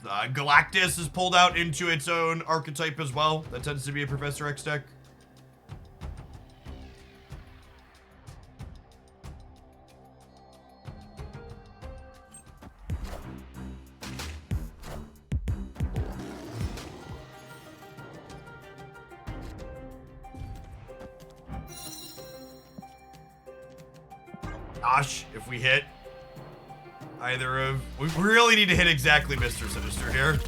Galactus is pulled out into its own archetype as well. That tends to be a Professor X deck. Gosh, if we hit either of... We really need to hit exactly Mr. Sinister here.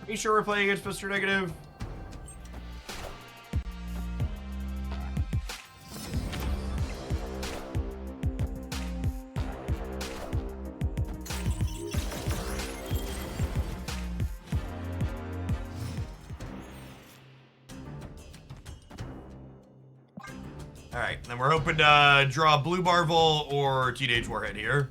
Are you sure we're playing against Mr. Negative? Alright, then we're hoping to draw Blue Marvel or Teenage Warhead here.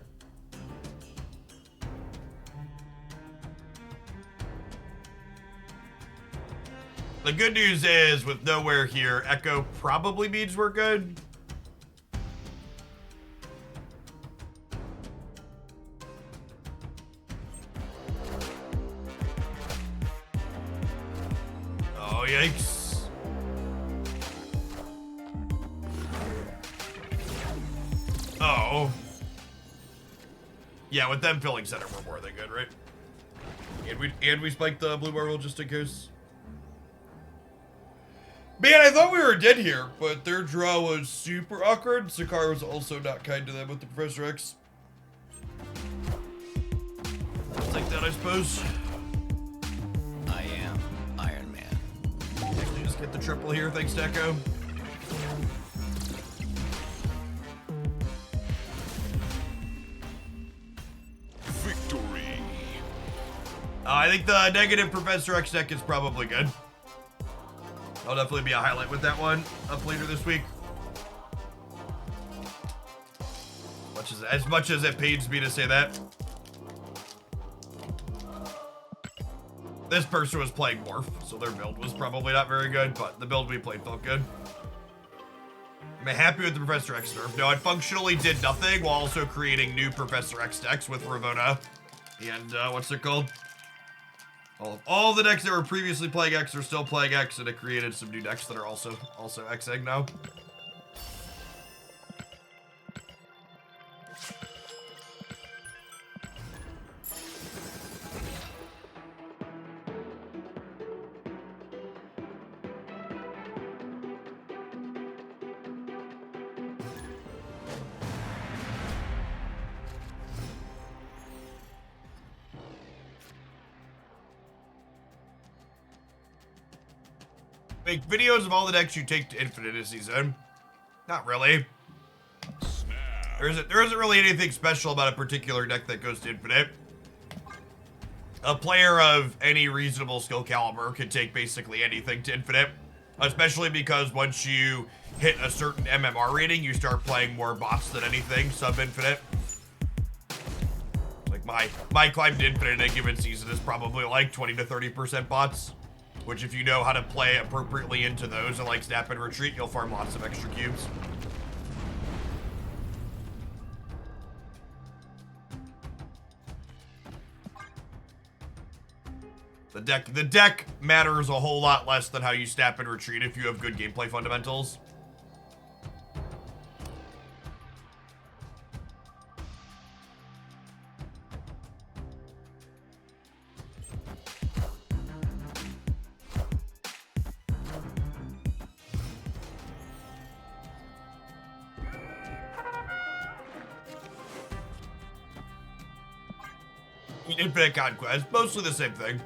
The good news is, with nowhere here, Echo probably means we're good. Oh, yikes. Oh. Yeah, with them filling center, we're more than good, right? And we spiked the Blue Marvel just in case. Man, I thought we were dead here, but their draw was super awkward. Sakar was also not kind to them with the Professor X. I'll take that, I suppose. I am Iron Man. Actually, just get the triple here. Thanks, Deco. Victory. I think the negative Professor X deck is probably good. I'll definitely be a highlight with that one up later this week. As much as it pains me to say that. This person was playing Morph, so their build was probably not very good, but the build we played felt good. I'm happy with the Professor X nerf. No, it functionally did nothing while also creating new Professor X decks with Ravona and what's it called? All the decks that were previously playing X are still playing X, and it created some new decks that are also X-Egg now. Make videos of all the decks you take to Infinite this season. Not really. There isn't really anything special about a particular deck that goes to Infinite. A player of any reasonable skill caliber can take basically anything to Infinite. Especially because once you hit a certain MMR rating, you start playing more bots than anything sub-Infinite. Like my climb to Infinite in a given season is probably like 20 to 30% bots. Which, if you know how to play appropriately into those and like snap and retreat, you'll farm lots of extra cubes. The deck matters a whole lot less than how you snap and retreat if you have good gameplay fundamentals. Infinite Conquest, mostly the same thing.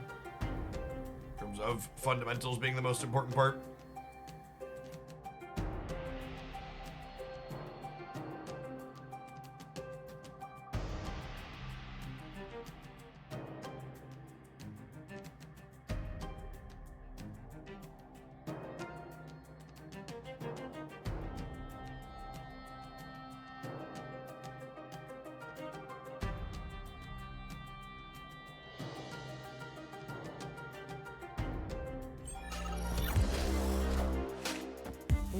In terms of fundamentals being the most important part.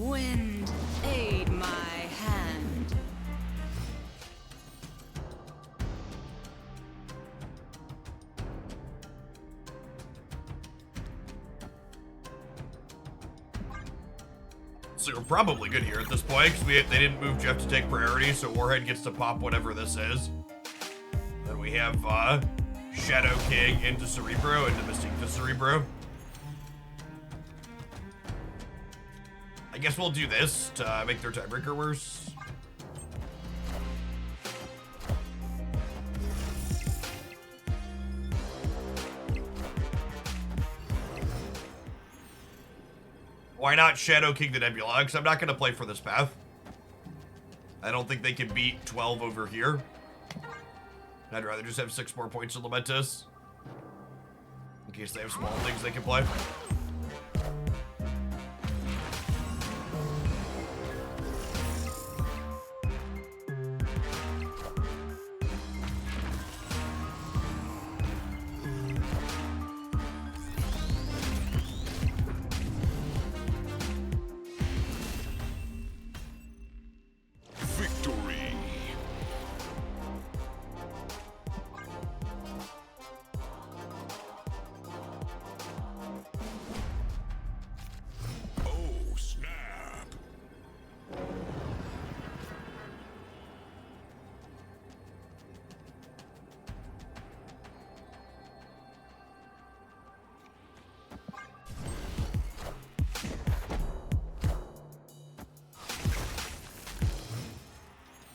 Wind, aid my hand. So we're probably good here at this point, because they didn't move Jeff to take priority, so Warhead gets to pop whatever this is. Then we have Shadow King into Cerebro, into Mystique to Cerebro. I guess we'll do this to make their tiebreaker worse. Why not Shadow King the Nebula? Because I'm not going to play for this path. I don't think they can beat 12 over here. I'd rather just have 6 more points of Lamentus. In case they have small things they can play.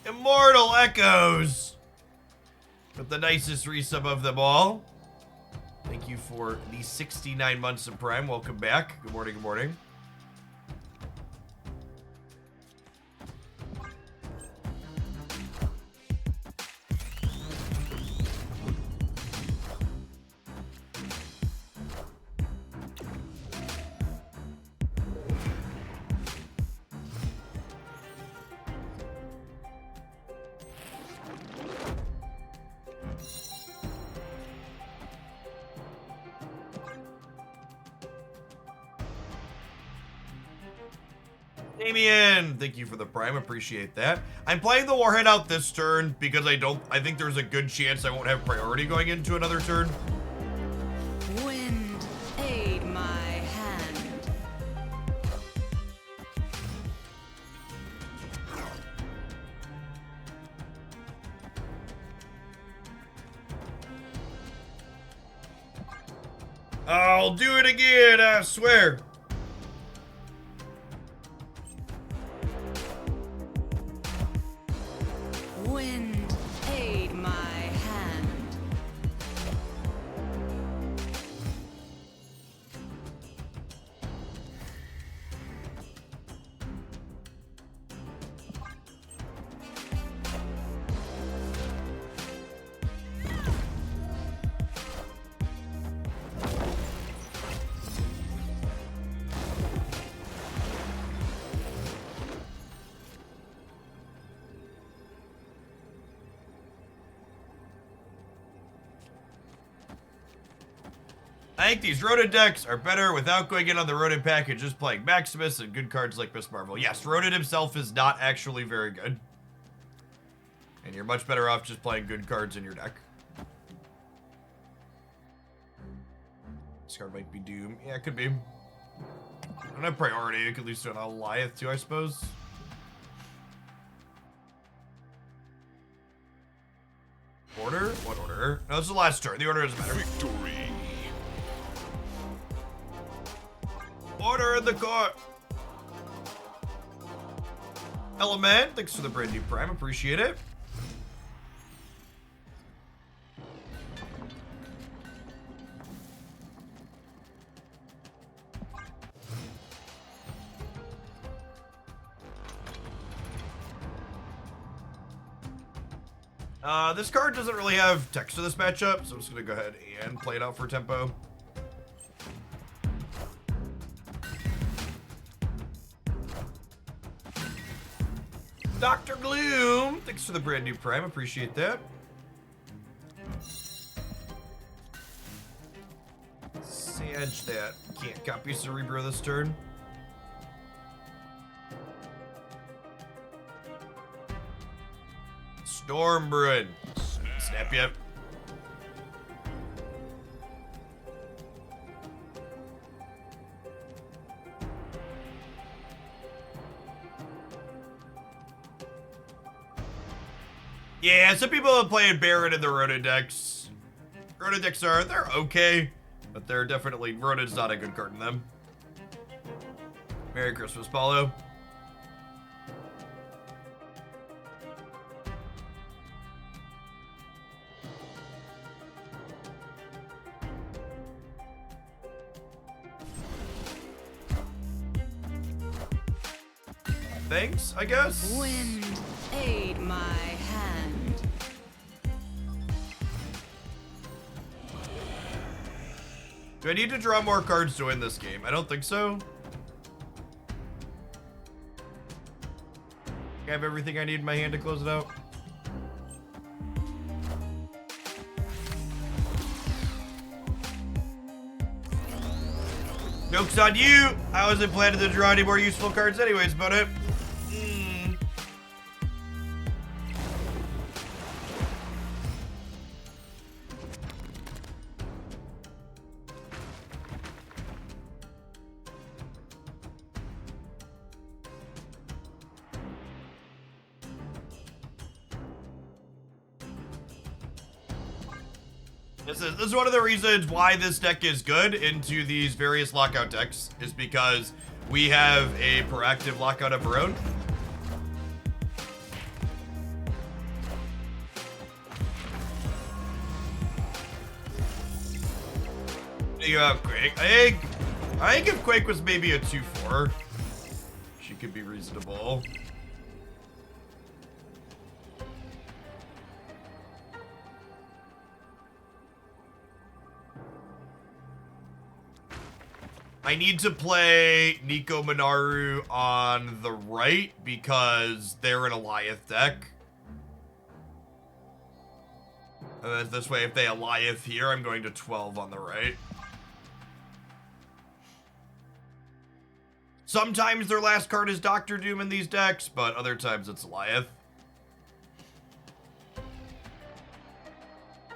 Immortal Echoes! With the nicest resub of them all. Thank you for the 69 months of Prime. Welcome back. Good morning, good morning. Damien, thank you for the Prime, appreciate that. I'm playing the Warhead out this turn because I think there's a good chance I won't have priority going into another turn. Wind, aid my hand. I'll do it again, I swear. Wind, aid my hand. I think these Ronin decks are better without going in on the Ronin package, just playing Maximus and good cards like Miss Marvel. Yes, Ronin himself is not actually very good. And you're much better off just playing good cards in your deck. This card might be Doom. Yeah, it could be. I don't have priority. You could at least do an Goliath too, I suppose. Order? What order? No, this is the last turn. The order doesn't matter. Victory. Order in the court. Element, thanks for the brand new Prime. Appreciate it. This card doesn't really have text to this matchup, so I'm just gonna go ahead and play it out for tempo. Dr. Gloom, thanks for the brand new Prime, appreciate that. Sage that can't copy Cerebro this turn. Storm brewing. Snap yet? Yeah, some people have played Baron in the Ronin decks. Ronin decks they're okay, but they're definitely, Ronin's not a good card in them. Merry Christmas, Paulo. Thanks, I guess. Wind, aid my hand. Do I need to draw more cards to win this game? I don't think so. I have everything I need in my hand to close it out. Joke's on you! I wasn't planning to draw any more useful cards anyways, but it. This is one of the reasons why this deck is good into these various lockout decks, is because we have a proactive lockout of our own. You have Quake. I think if Quake was maybe a 2/4, she could be reasonable. I need to play Nico Minaru on the right because they're an Alioth deck. And then this way, if they Alioth here, I'm going to 12 on the right. Sometimes their last card is Doctor Doom in these decks, but other times it's Alioth.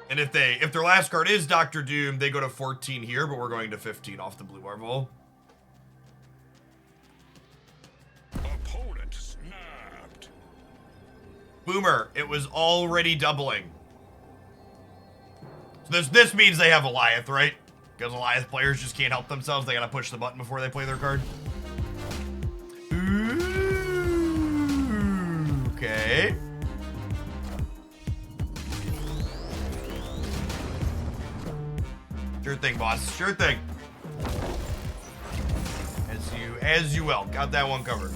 And if their last card is Doctor Doom, they go to 14 here, but we're going to 15 off the Blue Marvel. Opponent snapped. Boomer, it was already doubling. So this means they have Alioth, right? Because Alioth players just can't help themselves. They gotta push the button before they play their card. Ooh, okay. Sure thing, boss. Sure thing. As you will. Got that one covered.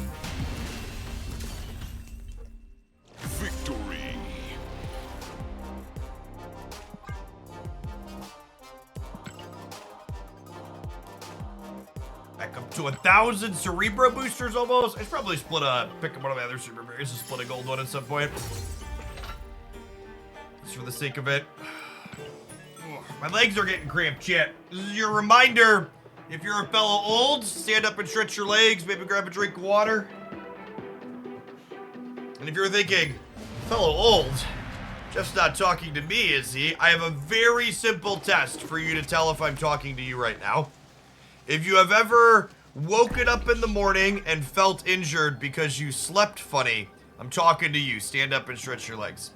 Victory. Back up to 1,000 Cerebro boosters almost. I should probably pick up one of my other Super Berries and split a gold one at some point. Just for the sake of it. My legs are getting cramped, chat. This is your reminder. If you're a fellow old, stand up and stretch your legs. Maybe grab a drink of water. And if you're thinking, fellow old, Jeff's not talking to me, is he? I have a very simple test for you to tell if I'm talking to you right now. If you have ever woken up in the morning and felt injured because you slept funny, I'm talking to you. Stand up and stretch your legs.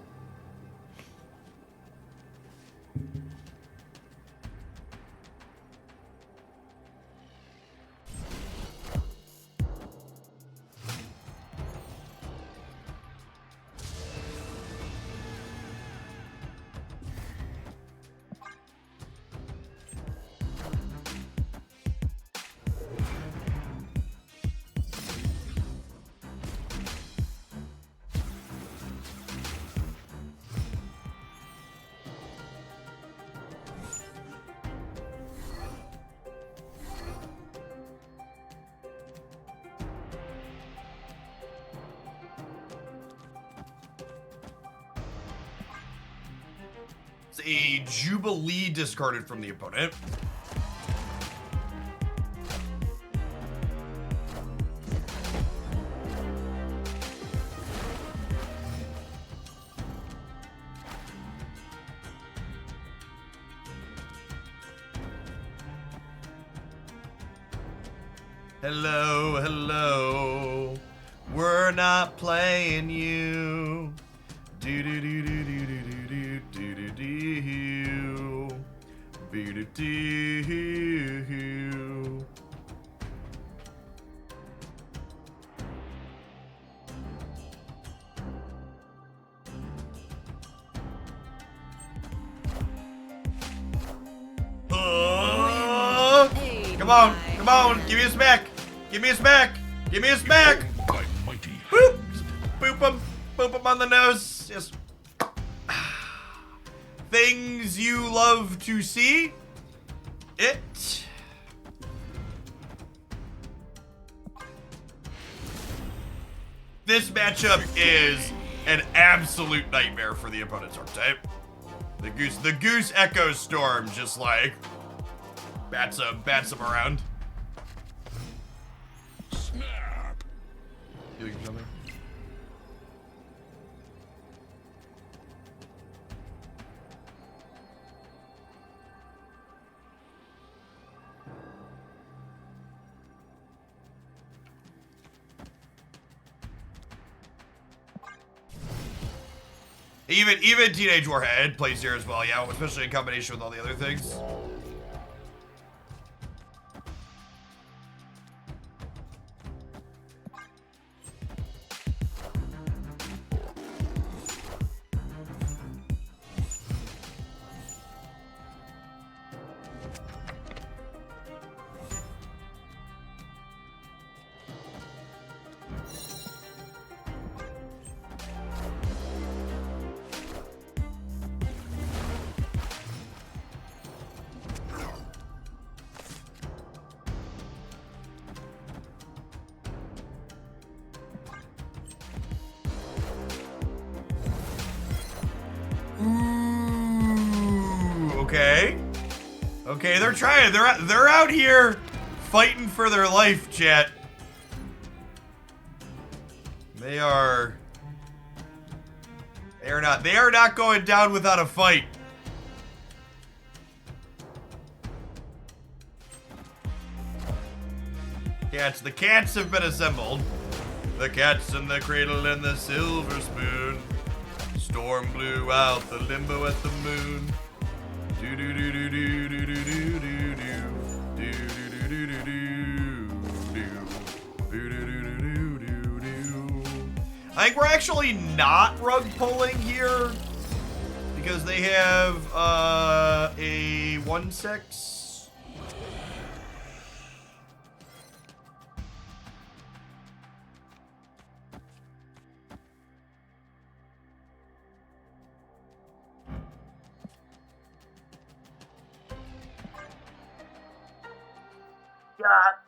A Jubilee discarded from the opponent. Hello, hello. We're not playing you. Do do do do do do do do do do do do do. Come on, come on, give me a smack. Give me a smack. Give me a smack. My mighty Boop. Boop him. Boop him on the nose. Yes. Things you love to see. It. This matchup is an absolute nightmare for the opponent's archetype. The Goose Echo Storm just like bats him around. snap. Doing something. Even Teenage Warhead plays here as well, yeah, especially in combination with all the other things. Okay. Okay, they're trying. They're out here fighting for their life, chat. They are not going down without a fight. The cats have been assembled. The cats in the cradle and the silver spoon. Storm blew out the limbo at the moon. Do do do do do do do do do do do do do do. I think we're actually not rug pulling here because they have a 1/6.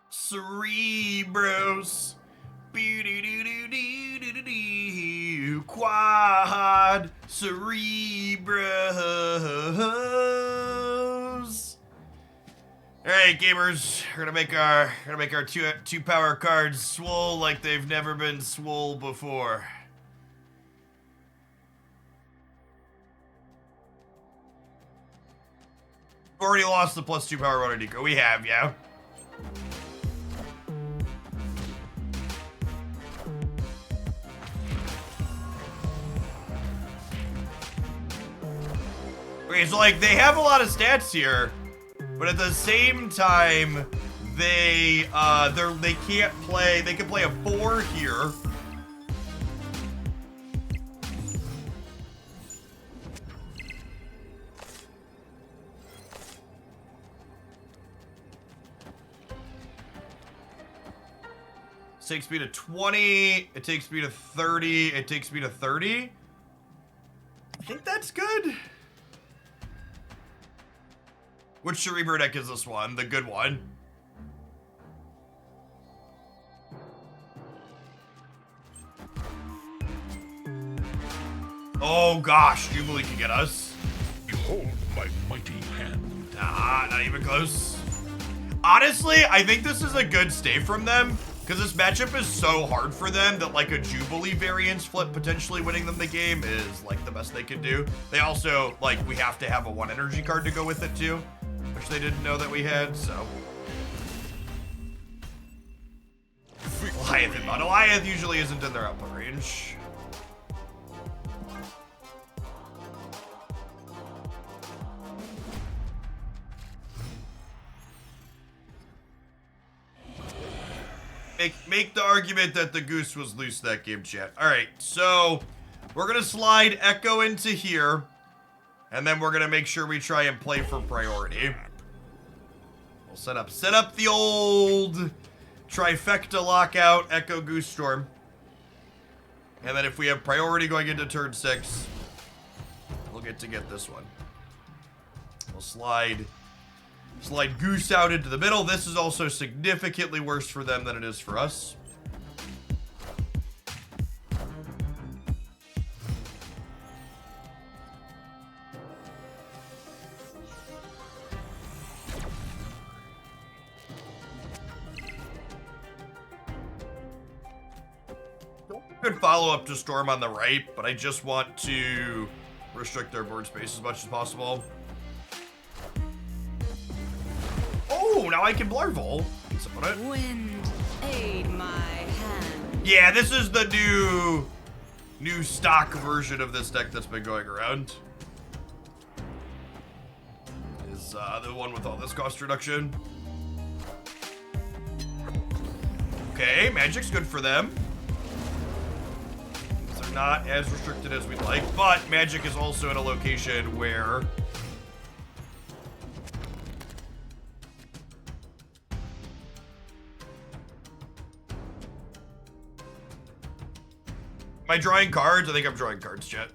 Cerebros. Quad Cerebros. Alright, gamers, we're gonna make our two power cards swole like they've never been swole before. Already lost the +2 power runner deco. We have, yeah. Okay, so like they have a lot of stats here, but at the same time, they can't play. They can play a 4 here. Takes me to 20, it takes me to 30, it takes me to 30. I think that's good. Which Cerebro deck is this one? The good one. Oh gosh, Jubilee can get us. Behold my mighty hand. Nah, not even close. Honestly, I think this is a good stay from them. Because this matchup is so hard for them that like a Jubilee variance flip potentially winning them the game is like the best they can do. They also, like, we have to have a 1 energy card to go with it too, which they didn't know that we had, so. Goliath in, but Goliath usually isn't in their output range. Make the argument that the goose was loose that game, chat. All right, so we're gonna slide Echo into here, and then we're gonna make sure we try and play for priority. We'll set up the old trifecta lockout, Echo, Goose Storm, and then if we have priority going into turn 6, we'll get this one. We'll slide Goose out into the middle. This is also significantly worse for them than it is for us. Good follow-up to Storm on the right, but I just want to restrict their board space as much as possible. Oh, now I can Blarvel. Wind, aid my hand. Yeah, this is the new stock version of this deck that's been going around. Is the one with all this cost reduction. Okay, Magic's good for them. They're not as restricted as we'd like, but Magic is also in a location where am I drawing cards? I think I'm drawing cards, chat.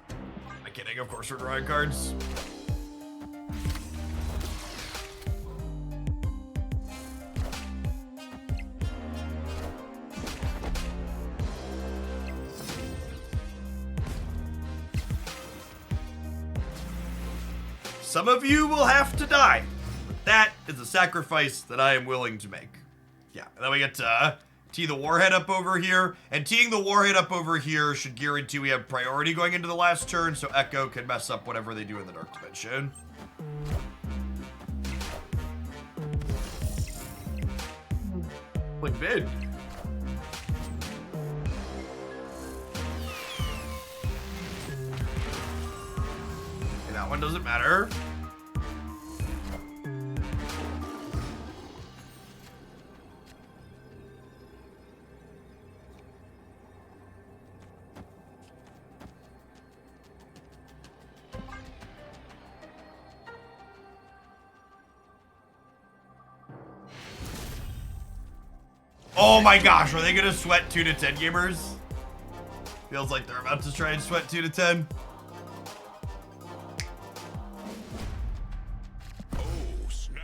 Am I kidding? Of course we're drawing cards. Some of you will have to die, but that is a sacrifice that I am willing to make. Yeah, and then we get to tee the Warhead up over here, and teeing the Warhead up over here should guarantee we have priority going into the last turn, so Echo can mess up whatever they do in the Dark Dimension. Like bid. Okay, that one doesn't matter. Oh my gosh, are they gonna sweat 2 to 10 gamers? Feels like they're about to try and sweat 2 to 10. Oh, snap.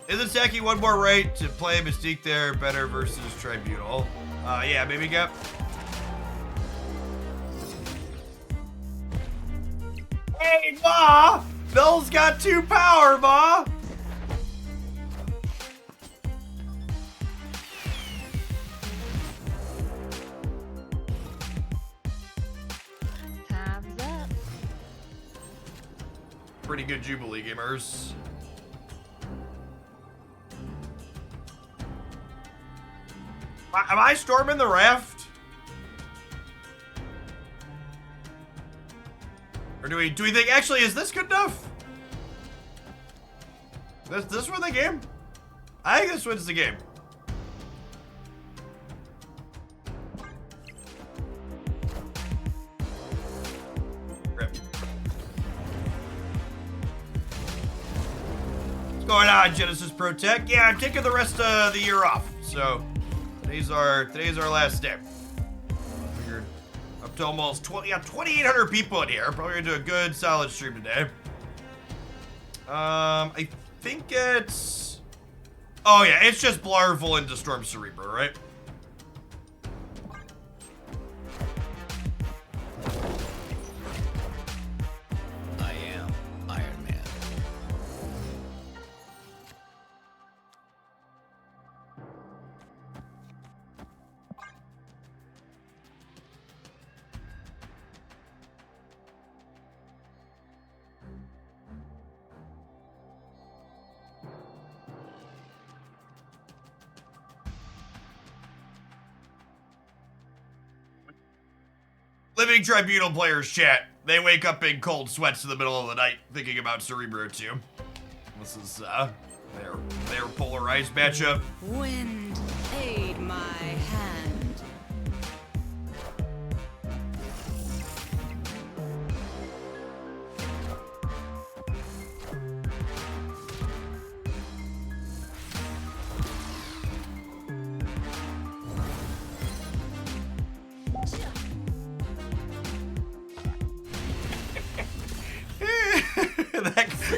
Isn't stacking one more right to play Mystique there better versus Tribunal? Yeah, maybe Gap. Hey, Ma! Null's got 2 power, Ma! Time's up. Pretty good Jubilee gamers. Am I storming the raft? Or do we think, actually, is this good enough? This win the game? I think this wins the game. Rip. What's going on, Genesis Pro Tech? Yeah, I'm taking the rest of the year off. So today's our last day. Figured up to almost 2,800 people in here. Probably gonna do a good solid stream today. I think it's, oh yeah, it's just Blarvel into Storm Cerebro, right? I am Iron Man. Living Tribunal players chat. They wake up in cold sweats in the middle of the night thinking about Cerebro 2. This is their polarized matchup. Wind, aid my hand.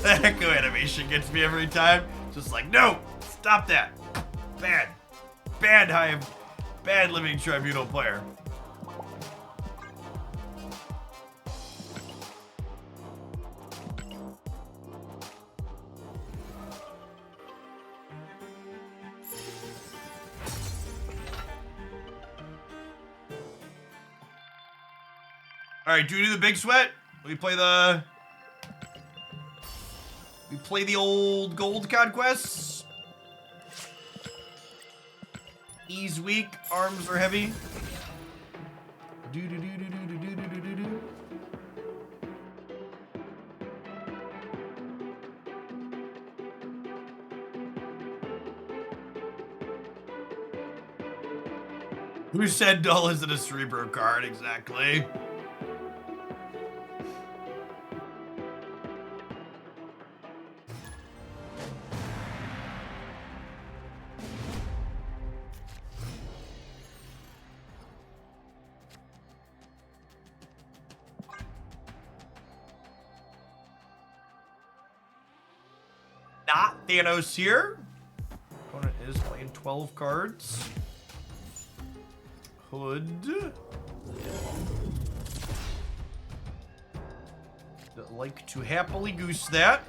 that echo animation gets me every time. Just like, no, stop that. Bad Living Tribunal player. All right, do we do the big sweat? We play the old gold conquests. Ease weak, arms are heavy. Do do do do do do do do do. Who said Dull isn't a Cerebro card exactly? Not Thanos here. Opponent is playing 12 cards. Hood. Like to happily goose that.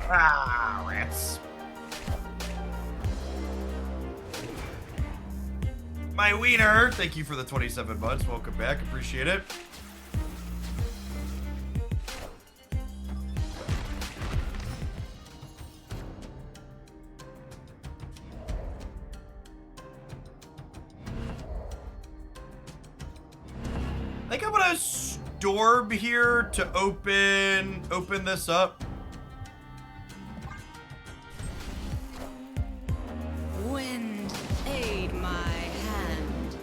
Ah, rats. My wiener, thank you for the 27 months. Welcome back, appreciate it. I think I'm gonna storm here to open this up. Wind, aid my hand.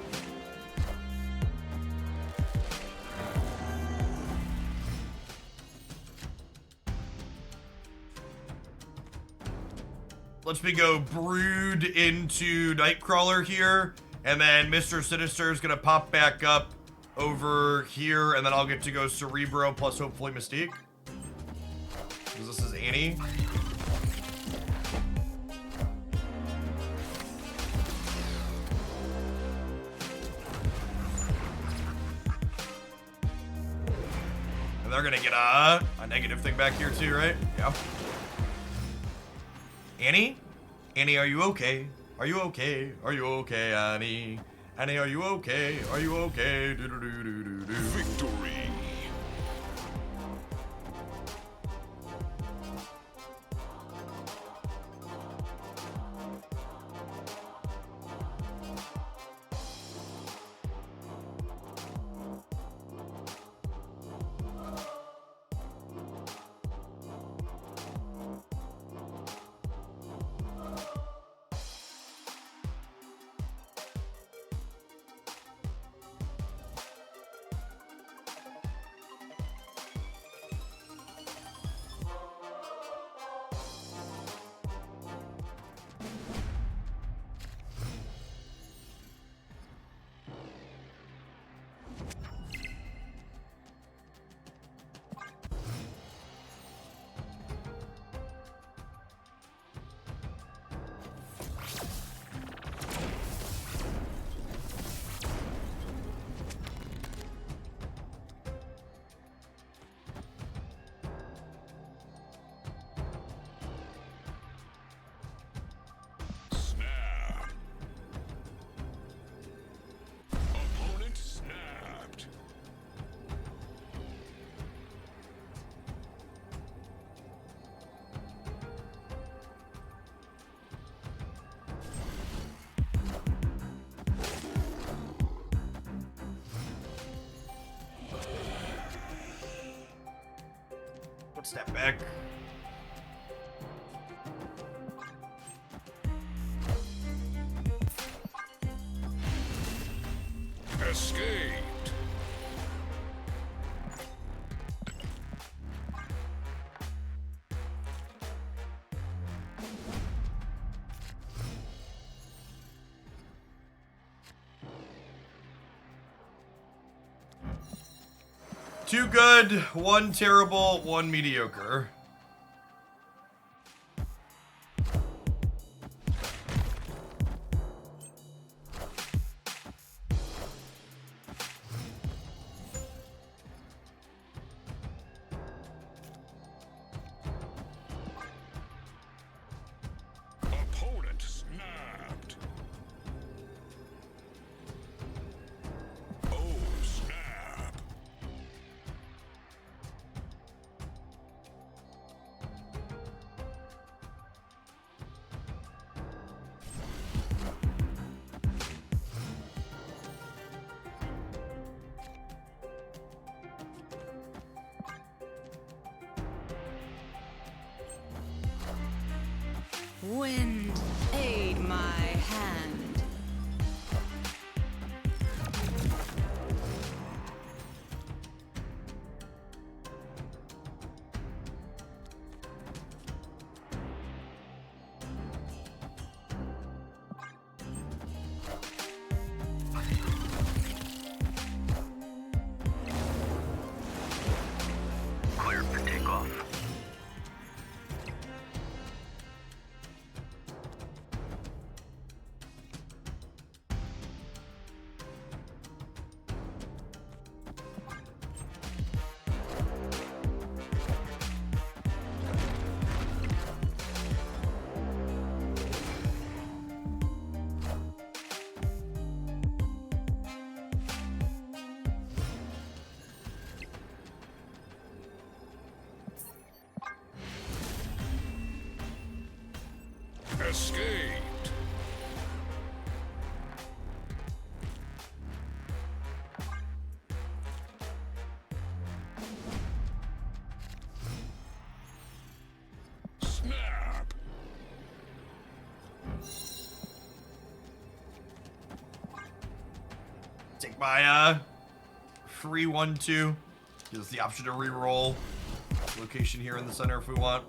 Let's me go Brood into Nightcrawler here, and then Mr. Sinister is gonna pop back up over here, and then I'll get to go Cerebro plus hopefully Mystique. Because this is Annie. And they're gonna get a negative thing back here too, right? Yeah. Annie? Annie, are you okay? Are you okay? Are you okay, Annie? Annie, are you okay? Are you okay? Do do do do do do. Victory. Snap. Opponent snapped. Let's step back. Escaped. Two good, one terrible, one mediocre. Opponent snapped. Oh, snap. Wind, aid my hand. Cleared for takeoff. Escaped. Snap. Take my free 1-2. Gives us the option to re-roll. Location here in the center if we want.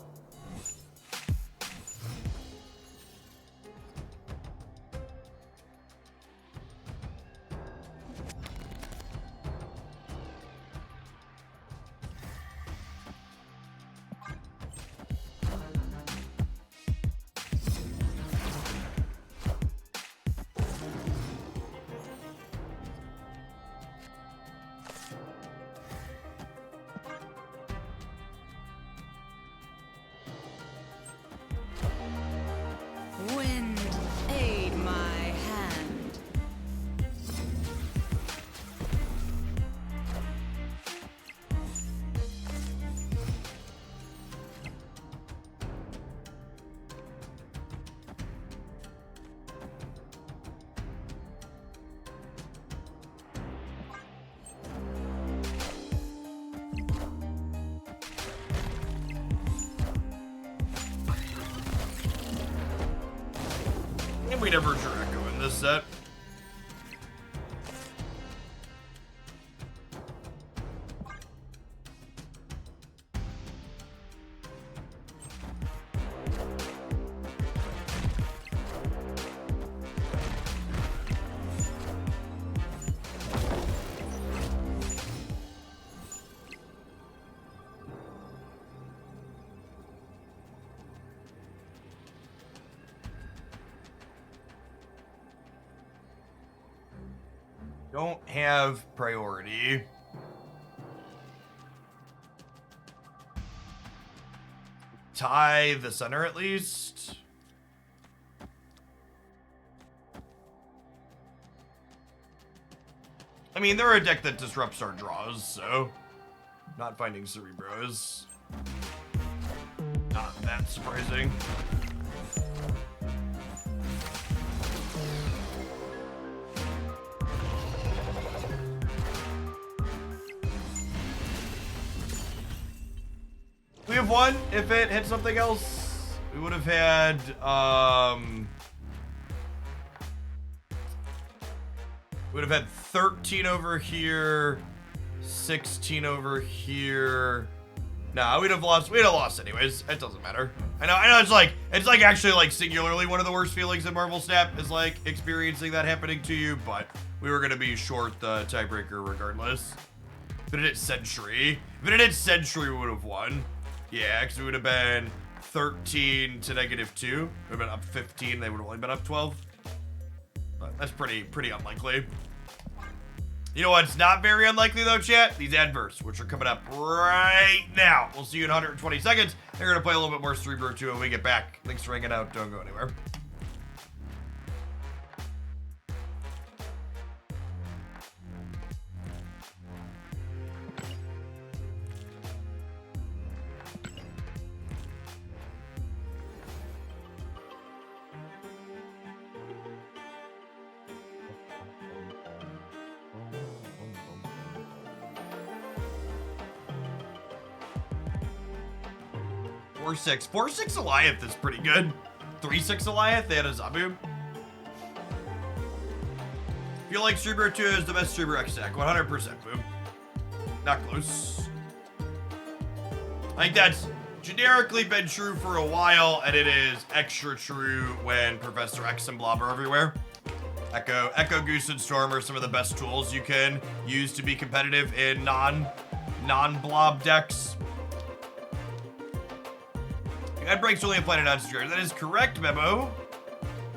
we never drew Echo in this set? Don't have priority. Tie the center at least. I mean, they're a deck that disrupts our draws, so not finding Cerebro is not that surprising. We have one. If it hit something else, we would have had, we would have had 13 over here, 16 over here. Nah, we'd have lost anyways. It doesn't matter. I know it's like actually like singularly one of the worst feelings in Marvel Snap is like experiencing that happening to you, but we were gonna be short the tiebreaker regardless. If it hit Century, we would have won. Yeah, because we would have been 13 to -2. We would have been up 15. They would have only been up 12. But that's pretty unlikely. You know what's not very unlikely though, chat? These adverts, which are coming up right now. We'll see you in 120 seconds. They're gonna play a little bit more Cerebro 2 when we get back. Thanks for hanging out. Don't go anywhere. 4-6. 4-6 Goliath is pretty good. 3-6 Goliath, they had a Zabu. Feel like Cerebro 2 is the best Cerebro X deck. 100%, boom. Not close. I think that's generically been true for a while, and it is extra true when Professor X and Blob are everywhere. Echo, Goose, and Storm are some of the best tools you can use to be competitive in non-blob decks. Ad breaks only apply to non-subscribers. That is correct, Memo.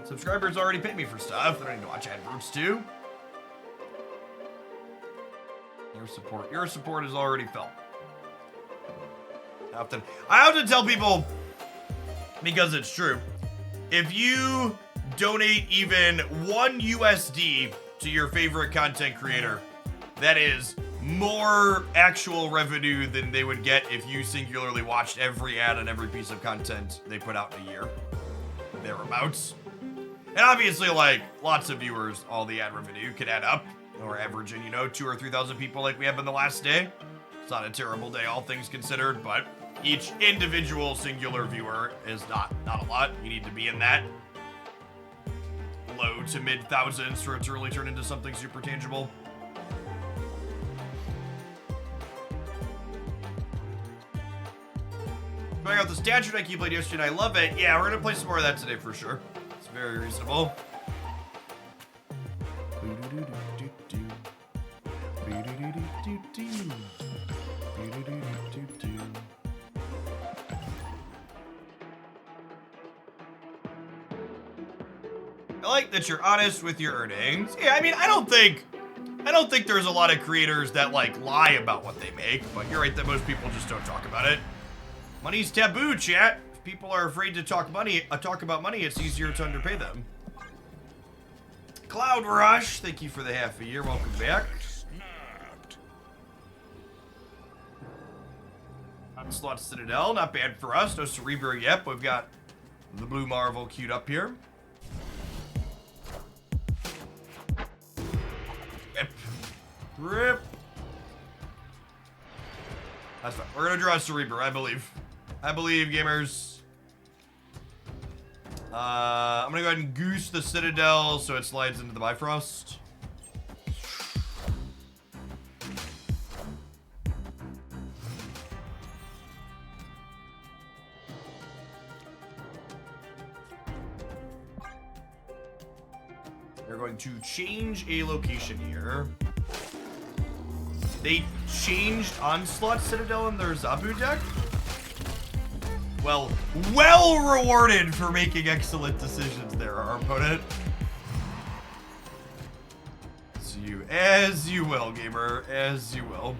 Subscribers already pay me for stuff. They don't need to watch ad breaks too. Your support is already felt. I often tell people, because it's true, if you donate even $1 USD to your favorite content creator, that is more actual revenue than they would get if you singularly watched every ad on every piece of content they put out in a year. Thereabouts. And obviously, like, lots of viewers, all the ad revenue could add up. Or averaging, 2,000 or 3,000 people like we have in the last day. It's not a terrible day, all things considered, but each individual singular viewer is not a lot. You need to be in that low to mid thousands for it to really turn into something super tangible. Trying out the statue deck you played yesterday, I love it. Yeah, we're gonna play some more of that today for sure. It's very reasonable. I like that you're honest with your earnings. Yeah, I mean, I don't think there's a lot of creators that like lie about what they make, but you're right that most people just don't talk about it. Money's taboo, chat. If people are afraid to talk about money, it's easier to underpay them. Cloud Rush, thank you for the half a year. Welcome back. Onslaught Citadel, not bad for us. No Cerebro yet, but we've got the Blue Marvel queued up here. Rip. That's fine. We're gonna draw Cerebro, I believe. I believe, gamers. I'm gonna go ahead and goose the Citadel so it slides into the Bifrost. They're going to change a location here. They changed Onslaught Citadel in their Zabu deck. Well rewarded for making excellent decisions there, our opponent. So as you will, gamer, as you will.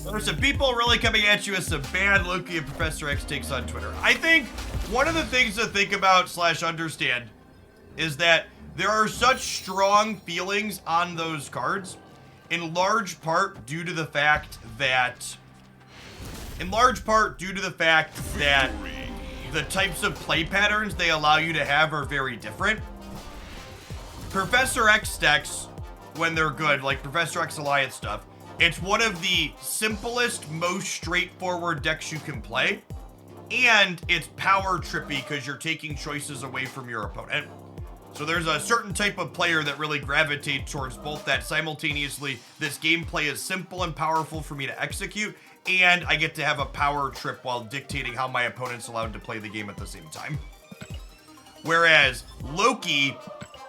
There's some people really coming at you with some bad Loki and Professor X takes on Twitter. I think one of the things to think about / understand is that there are such strong feelings on those cards, in large part due to the fact that the types of play patterns they allow you to have are very different. Professor X decks, when they're good, like Professor X Alliance stuff, it's one of the simplest, most straightforward decks you can play, and it's power trippy because you're taking choices away from your opponent. So there's a certain type of player that really gravitates towards both that simultaneously. This gameplay is simple and powerful for me to execute, and I get to have a power trip while dictating how my opponent's allowed to play the game at the same time. Whereas Loki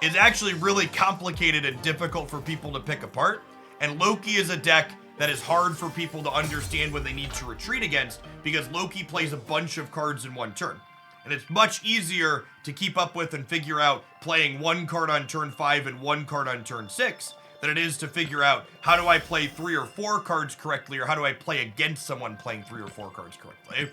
is actually really complicated and difficult for people to pick apart, and Loki is a deck that is hard for people to understand when they need to retreat against, because Loki plays a bunch of cards in one turn. And it's much easier to keep up with and figure out playing one card on turn 5 and one card on turn 6 than it is to figure out how do I play 3 or 4 cards correctly, or how do I play against someone playing 3 or 4 cards correctly.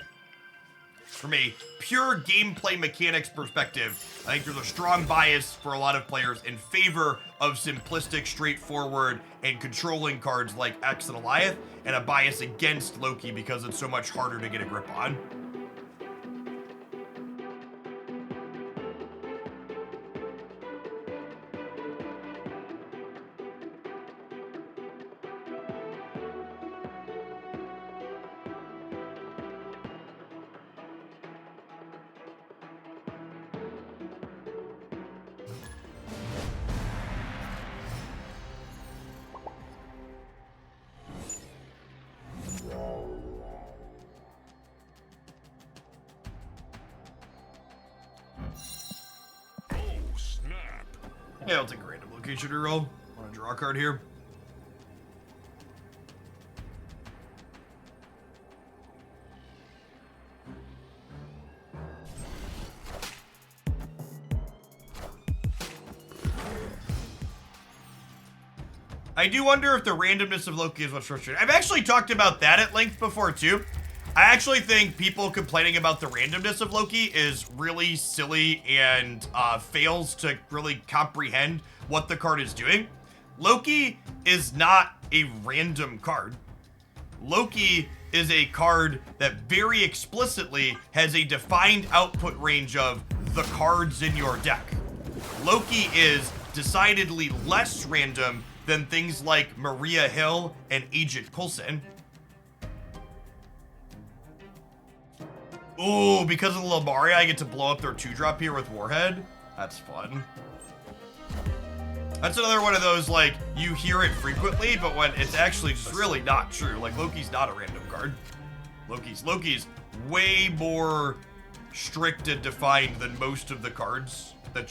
From a pure gameplay mechanics perspective, I think there's a strong bias for a lot of players in favor of simplistic, straightforward, and controlling cards like X and Alliance, and a bias against Loki because it's so much harder to get a grip on. Yeah, I'll take a random location to roll. Want to draw a card here? I do wonder if the randomness of Loki is what's frustrating. I've actually talked about that at length before too. I actually think people complaining about the randomness of Loki is really silly and fails to really comprehend what the card is doing. Loki is not a random card. Loki is a card that very explicitly has a defined output range of the cards in your deck. Loki is decidedly less random than things like Maria Hill and Agent Coulson. Ooh, because of the Lamari, I get to blow up their 2-drop here with Warhead. That's fun. That's another one of those, like, you hear it frequently, but when it's actually just really not true. Like, Loki's not a random card. Loki's way more strict and defined than most of the cards that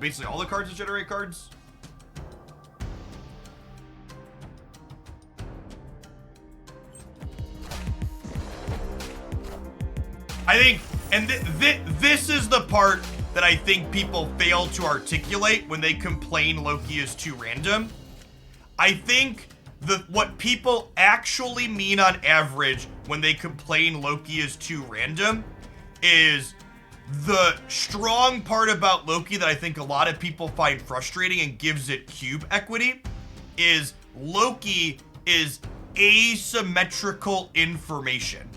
basically all the cards that generate cards. I think, and this is the part that I think people fail to articulate when they complain Loki is too random. I think what people actually mean on average when they complain Loki is too random is the strong part about Loki that I think a lot of people find frustrating and gives it cube equity is Loki is asymmetrical information.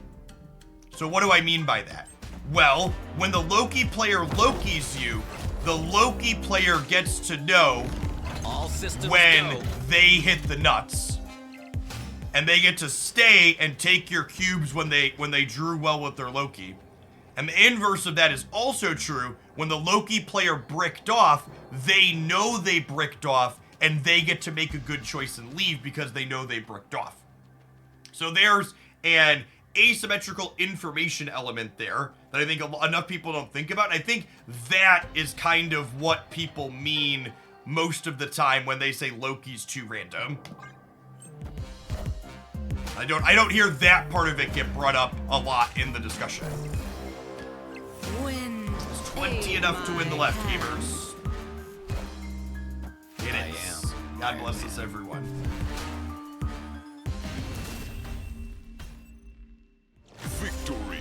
So what do I mean by that? Well, when the Loki player Lokis you, the Loki player gets to know All systems when go. they hit the nuts. And they get to stay and take your cubes when they drew well with their Loki. And the inverse of that is also true. When the Loki player bricked off, they know they bricked off and they get to make a good choice and leave because they know they bricked off. So there's an asymmetrical information element there that I think enough people don't think about. And I think that is kind of what people mean most of the time when they say Loki's too random. I don't hear that part of it get brought up a lot in the discussion. Wind. It's 20 aid enough to win the my left, hand. gamers. It I is. am. God bless us, everyone. Victory.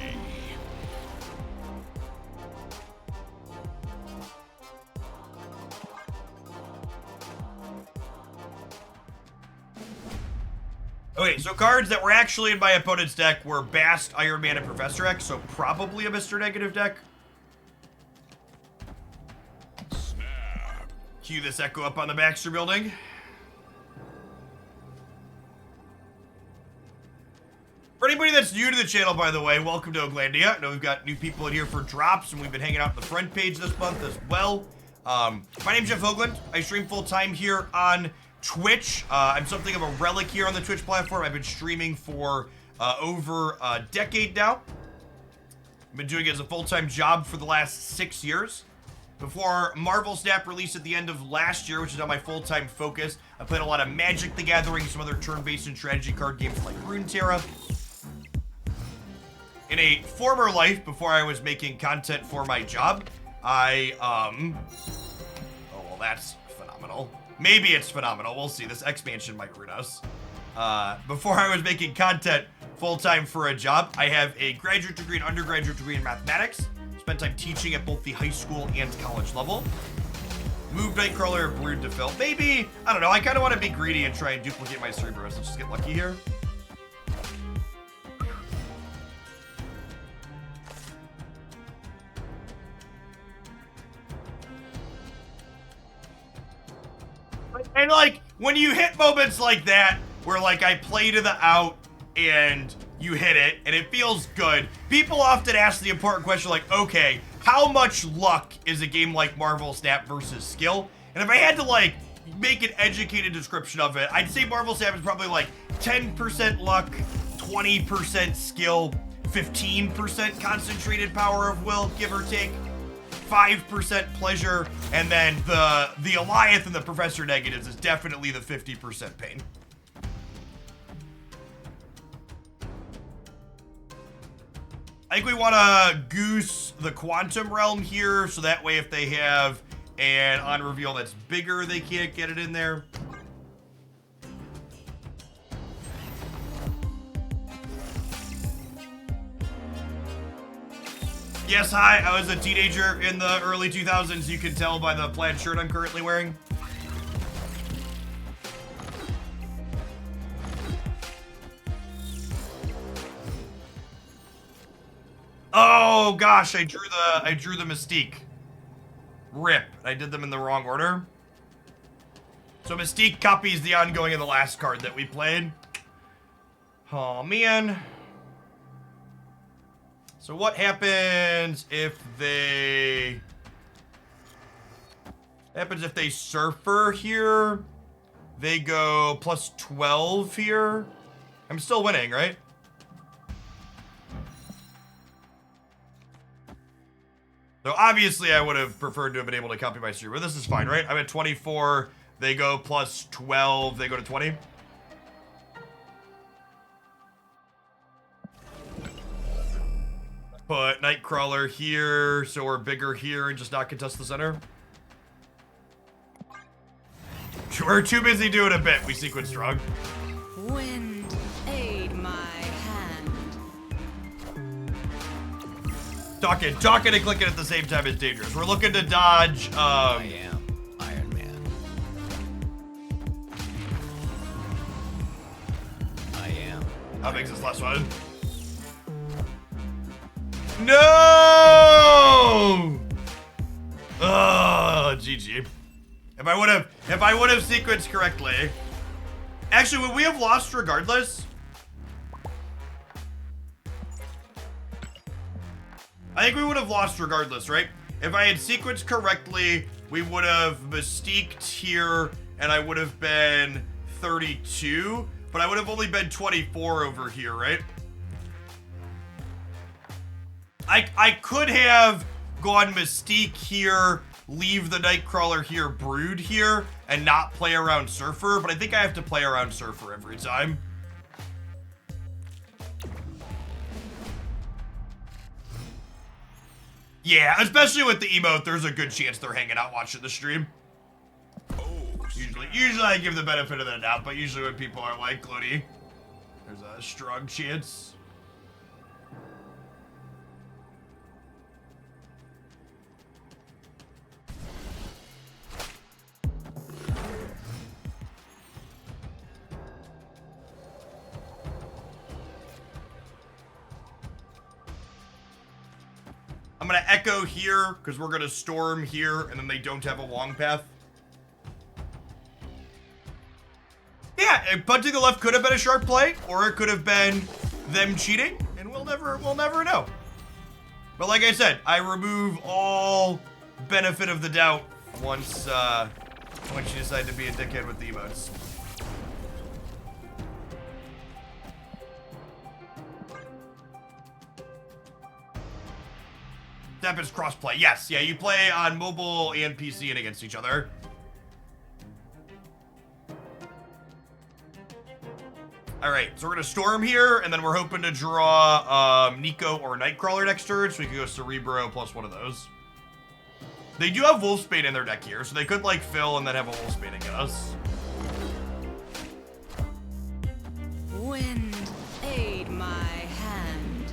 Okay, so cards that were actually in my opponent's deck were Bast, Iron Man, and Professor X, so probably a Mr. Negative deck. Snap. Cue this echo up on the Baxter building. For anybody that's new to the channel, by the way, welcome to Oglandia. I know we've got new people in here for drops, and we've been hanging out on the front page this month as well. My name's Jeff Hoagland. I stream full-time here on Twitch. I'm something of a relic here on the Twitch platform. I've been streaming for over a decade now. I've been doing it as a full-time job for the last 6 years. Before Marvel Snap released at the end of last year, which is now my full-time focus, I played a lot of Magic the Gathering, some other turn-based and strategy card games like Runeterra. In a former life, before I was making content for my job, oh, well, that's phenomenal. Maybe it's phenomenal. We'll see. This expansion might ruin us. Before I was making content full-time for a job, I have a graduate degree and undergraduate degree in mathematics. Spent time teaching at both the high school and college level. Moved Nightcrawler and Brood to fill. Maybe, I don't know, I kind of want to be greedy and try and duplicate my Cerebro. Let's just get lucky here. And like, when you hit moments like that, where like I play to the out and you hit it and it feels good, people often ask the important question like, okay, how much luck is a game like Marvel Snap versus skill? And if I had to like make an educated description of it, I'd say Marvel Snap is probably like 10% luck, 20% skill, 15% concentrated power of will, give or take. 5% pleasure, and then the Alliance and the Professor negatives is definitely the 50% pain. I think we want to goose the Quantum Realm here, so that way if they have an on reveal that's bigger, they can't get it in there. Yes, hi, I was a teenager in the early 2000s. You can tell by the plaid shirt I'm currently wearing. Oh gosh, I drew the Mystique. Rip. I did them in the wrong order. So Mystique copies the ongoing of the last card that we played. Oh man. So what happens if they... happens if they Surfer here? They go plus 12 here. I'm still winning, right? So obviously I would have preferred to have been able to copy my stream, but this is fine, right? I'm at 24. They go plus 12. They go to 20. Put Nightcrawler here, so we're bigger here and just not contest the center. We're too busy doing a bit. We sequence strong. Wind, aid my hand. Talking and clicking at the same time is dangerous. We're looking to dodge, I am Iron Man. I am. How big is this last one? No! Oh, GG. If I would have sequenced correctly. Actually, would we have lost regardless? I think we would have lost regardless, right? If I had sequenced correctly, we would have Mystiqued here, and I would have been 32, but I would have only been 24 over here, right? I could have gone Mystique here, leave the Nightcrawler here, Brood here, and not play around Surfer, but I think I have to play around Surfer every time. Yeah, especially with the emote, there's a good chance they're hanging out watching the stream. Usually I give the benefit of the doubt, but usually when people are like Glody, there's a strong chance. I'm gonna Echo here, because we're gonna Storm here, and then they don't have a long path. Yeah, punting the left could have been a sharp play, or it could have been them cheating, and we'll never know. But like I said, I remove all benefit of the doubt once you decide to be a dickhead with the emotes. Step is crossplay. Yes, yeah, you play on mobile and PC and against each other. All right, so we're gonna Storm here, and then we're hoping to draw Nico or Nightcrawler next turn, so we can go Cerebro plus one of those. They do have Wolfsbane in their deck here, so they could like fill and then have a Wolfsbane against us. Wind, aid my hand.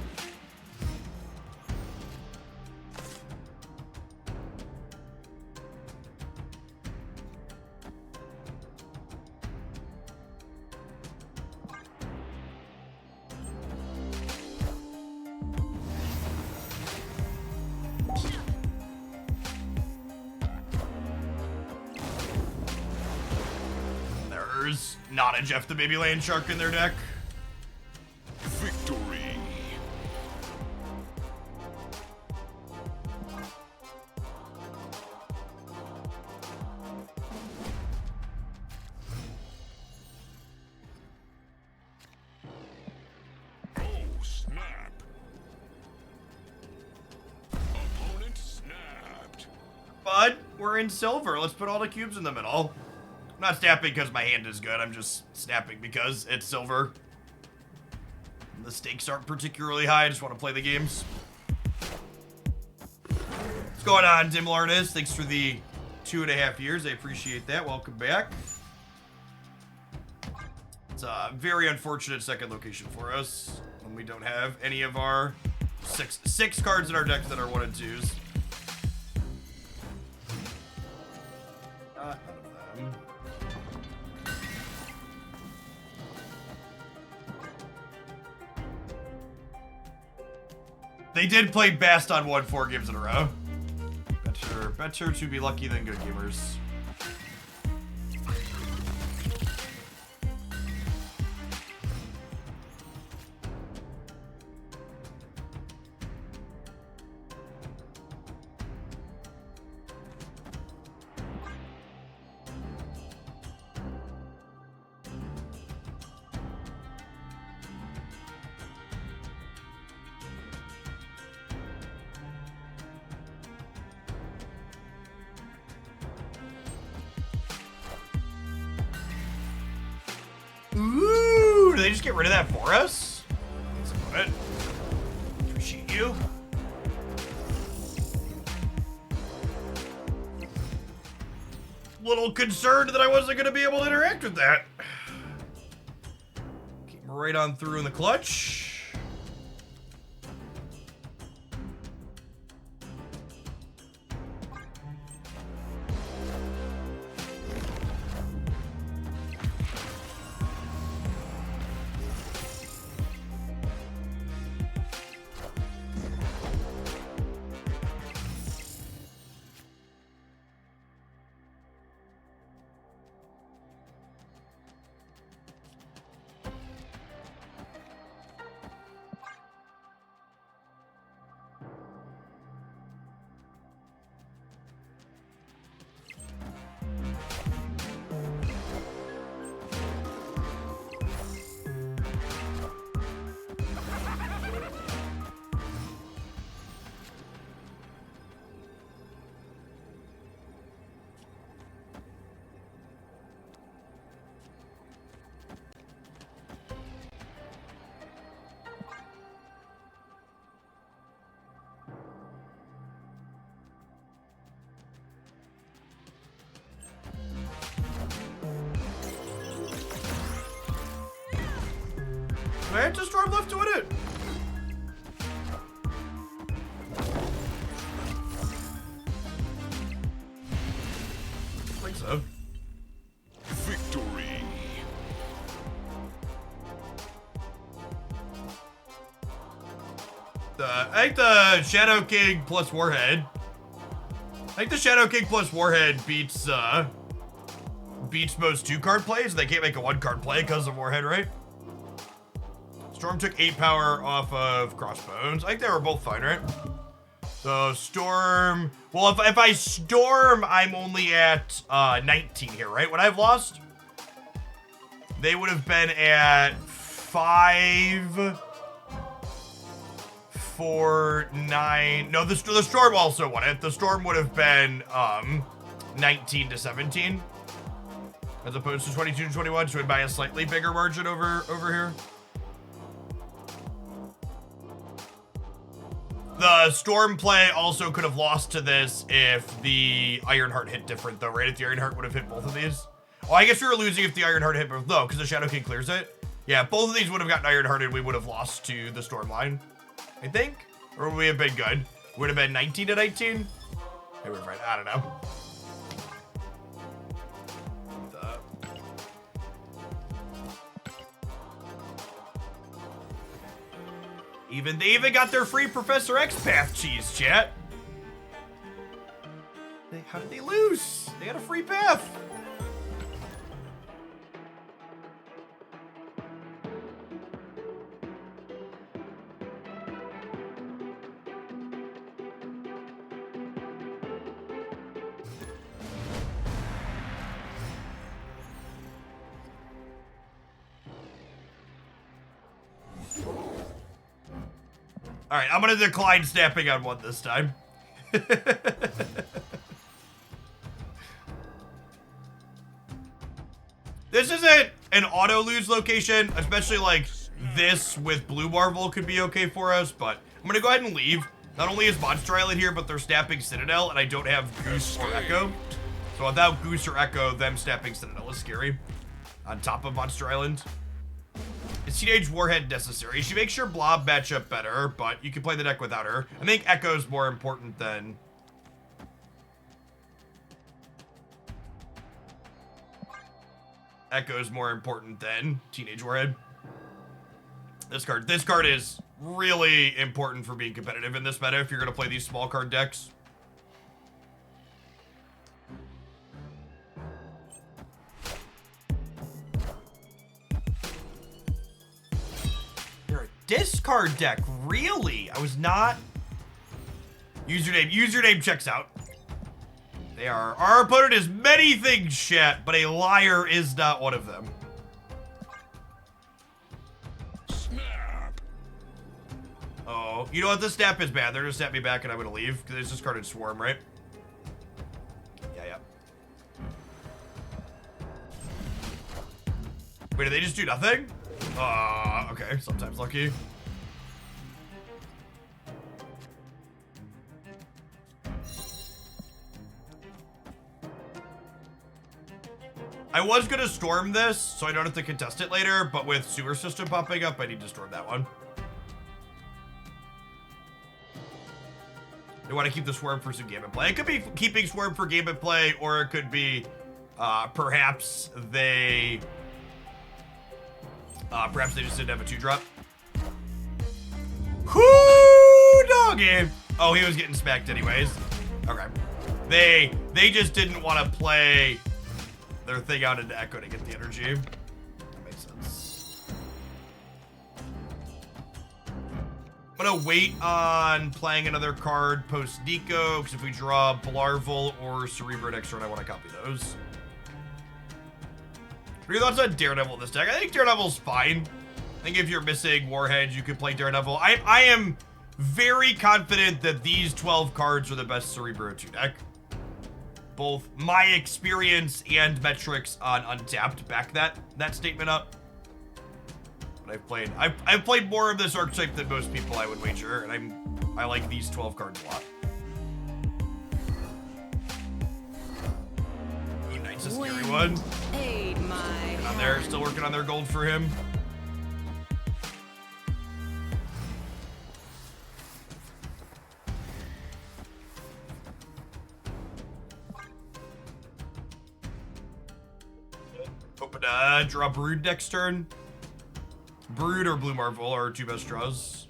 There's not a Jeff the Baby Land Shark in their deck. Victory. Oh, snap. Opponent snapped. But we're in silver. Let's put all the cubes in the middle. I'm not snapping because my hand is good. I'm just snapping because it's silver. The stakes aren't particularly high. I just want to play the games. What's going on, Dim Artist? Thanks for the 2.5 years. I appreciate that. Welcome back. It's a very unfortunate second location for us when we don't have any of our six cards in our deck that are 1 and 2s. None of them. They did play Bast on 4 games in a row. Better to be lucky than good gamers. Ooh, did they just get rid of that for us? Thanks about it. Appreciate you. Little concerned that I wasn't going to be able to interact with that. Came right on through in the clutch. Right, just Storm left to win it. I think so. Victory. I think the Shadow King plus Warhead. I think the Shadow King plus Warhead beats most 2-card plays. They can't make a 1-card play because of Warhead, right? Storm took 8 power off of Crossbones. I think they were both fine, right? So Storm. Well, if I Storm, I'm only at 19 here, right? When I've lost, they would have been at 5, 4, 9. No, the Storm also won it. The Storm would have been 19 to 17, as opposed to 22 to 21. So it'd by a slightly bigger margin over here. The Storm play also could have lost to this if the Ironheart hit different, though, right? If the Ironheart would have hit both of these. Oh, I guess we were losing if the Ironheart hit both, though, because the Shadow King clears it. Yeah, both of these would have gotten Ironhearted. We would have lost to the Storm line, I think. Or would we have been good? Would have been 19 to 19? Maybe we're right. I don't know. They even got their free Professor X path cheese, chat. How did they lose? They got a free path. All right, I'm gonna decline snapping on one this time. This isn't an auto lose location, especially like this with Blue Marvel could be okay for us, but I'm gonna go ahead and leave. Not only is Monster Island here, but they're snapping Citadel, and I don't have Goose or Echo. So without Goose or Echo, them snapping Citadel is scary. On top of Monster Island. Is Teenage Warhead necessary? She makes your Blob matchup better, but you can play the deck without her. I think Echo's more important than... Echo's more important than Teenage Warhead. This card is really important for being competitive in this meta if you're going to play these small card decks. They're a discard deck, really? I was not... Username checks out. They are... Our opponent is many things, chat, but a liar is not one of them. Snap. Oh, you know what? This snap is bad. They're gonna snap me back and I'm gonna leave because it's discarded Swarm, right? Yeah. Wait, did they just do nothing? Okay. Sometimes lucky. I was gonna storm this, so I don't have to contest it later, but with Sewer System popping up, I need to storm that one. They want to keep the Swarm for some game and play. It could be keeping Swarm for game and play, or it could be perhaps they just didn't have a 2-drop. Whoo, doggy! Oh, he was getting smacked anyways. Okay. They just didn't want to play their thing out into Echo to get the energy. That makes sense. I'm gonna wait on playing another card post Nico, because if we draw Blarvel or Cerebro next turn, I want to copy those. What are your thoughts on Daredevil in this deck? I think Daredevil's fine. I think if you're missing Warheads, you could play Daredevil. I am very confident that these 12 cards are the best Cerebro 2 deck. Both my experience and metrics on Untapped back that statement up. But I've played more of this archetype than most people, I would wager, and I like these 12 cards a lot. Ooh, Knight's a scary one. Aid my On there, still working on their gold for him. Draw Brood next turn. Brood or Blue Marvel are our two best draws.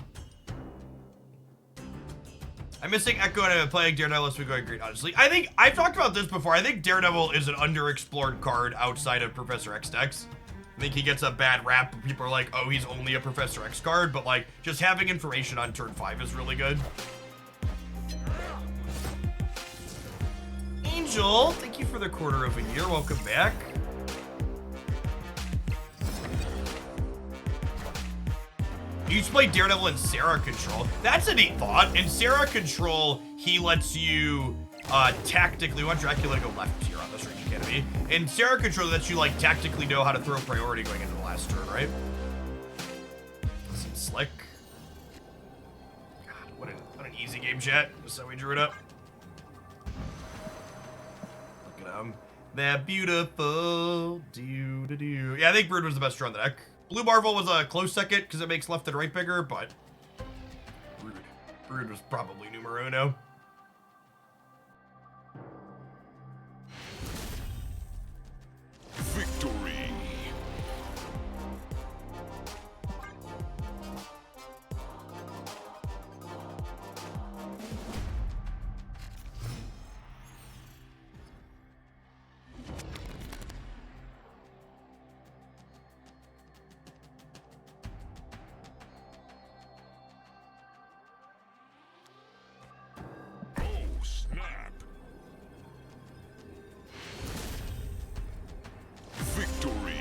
I'm missing Echo and I'm playing Daredevil unless we going green, honestly. I think, I've talked about this before, I think Daredevil is an underexplored card outside of Professor X decks. I think he gets a bad rap. People are like, oh, he's only a Professor X card, but like, just having information on turn 5 is really good. Angel, thank you for the quarter of a year. Welcome back. You just play Daredevil and Sarah Control. That's a neat thought. In Sarah Control, he lets you tactically, we want Dracula to go left here on the Strange Academy. In Sarah Control, lets you like tactically know how to throw priority going into the last turn, right? Seems slick. God, what an easy game, chat. That's how we drew it up. Look at him. That beautiful do-do-do. Yeah, I think Brood was the best draw on the deck. Blue Marvel was a close second because it makes left and right bigger, but Brood was probably numero uno. Victory. Oh, snap. Victory.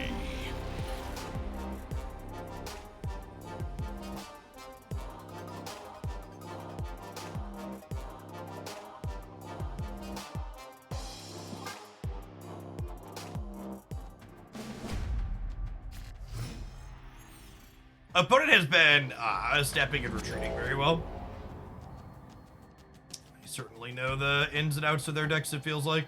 Opponent has been stepping and retreating very well. You certainly know the ins and outs of their decks, it feels like.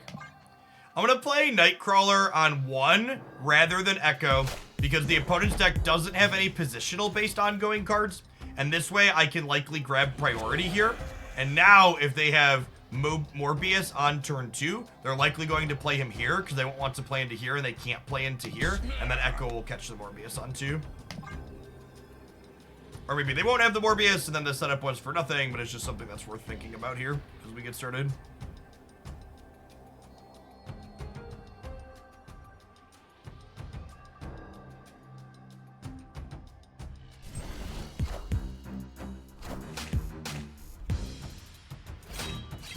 I'm going to play Nightcrawler on 1 rather than Echo because the opponent's deck doesn't have any positional-based ongoing cards, and this way I can likely grab priority here. And now, if they have Morbius on turn 2, they're likely going to play him here because they won't want to play into here and they can't play into here, and then Echo will catch the Morbius on 2. Or maybe they won't have the Morbius, and then the setup was for nothing, but it's just something that's worth thinking about here as we get started.